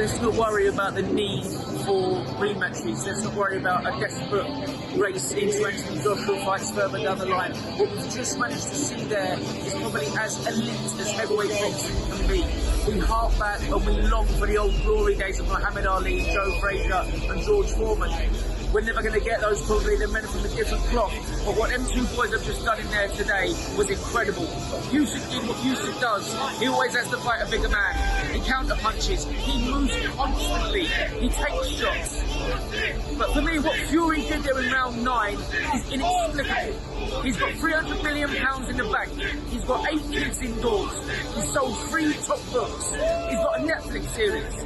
let's not worry about the need for rematches. Let's not worry about a desperate race into Anthony Joshua fights further down the line. What we've just managed to see there is probably as elite as heavyweight boxing can be. We hark back and we long for the old glory days of Muhammad Ali, Joe Frazier and George Foreman. We're never going to get those, probably. They're men from a different cloth. But what them two boys have just done in there today was incredible. Usyk did what Usyk does. He always has to fight a bigger man. He counter punches. He moves constantly. He takes shots. But for me, what Fury did there in round 9 is inexplicable. He's got £300 million in the bank. He's got 8 kids indoors. He's sold 3 top books. He's got a Netflix series.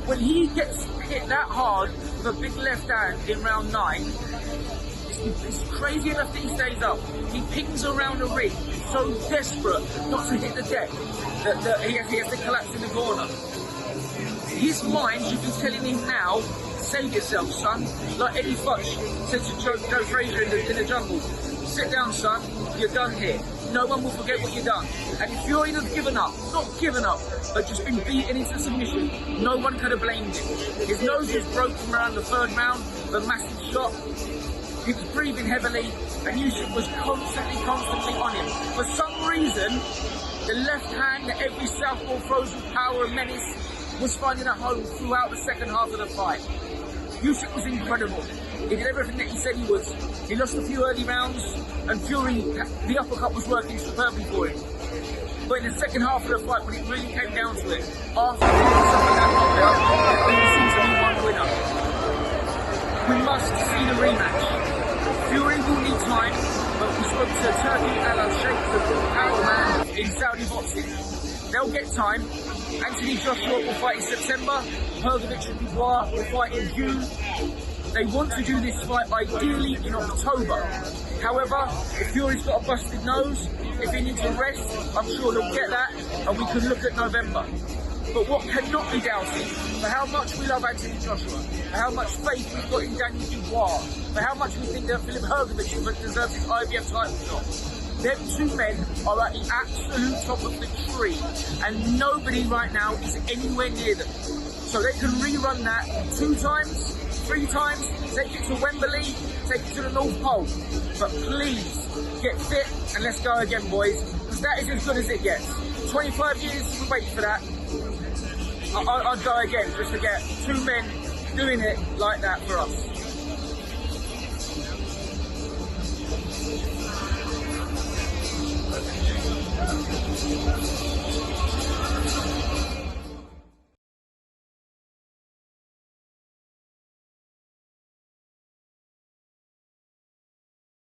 When he gets hit that hard with a big left hand in round 9, it's crazy enough that he stays up. He pings around the ring, so desperate not to hit the deck that he has to collapse in the corner. His mind should be telling him now, save yourself, son. Like Eddie Futch said to Joe Frazier in the jungle, sit down, son, you're done here. No one will forget what you've done. And if Fury had given up, not given up, but just been beaten into submission, no one could have blamed him. His nose was broken around the 3rd round, the massive shot. He was breathing heavily, and Usyk was constantly on him. For some reason, the left hand that every southpaw throws with power and menace was finding a home throughout the second half of the fight. Usyk was incredible. He did everything that he said he would. He lost a few early rounds, and Fury, the uppercut was working superbly for him. But in the second half of the fight, when it really came down to it, after that knockout, there only seems to be one winner. We must see the rematch. Fury will need time, but we spoke to Turkey Alan Sheikh, the power man in Saudi boxing. They'll get time. Anthony Joshua will fight in September. Hrgovic and Dubois will fight in June. They want to do this fight ideally in October. However, if Fury's got a busted nose, if he needs a rest, I'm sure he'll get that, and we can look at November. But what cannot be doubted, for how much we love Anthony Joshua, for how much faith we've got in Daniel Dubois, for how much we think that Philip Hrgovic deserves his IBF title shot, them 2 men are at the absolute top of the tree, and nobody right now is anywhere near them. So they can rerun that 2 times, 3 times, take it to Wembley, take it to the North Pole. But please, get fit and let's go again, boys, because that is as good as it gets. 25 years we wait for that. I'd go again just to get 2 men doing it like that for us.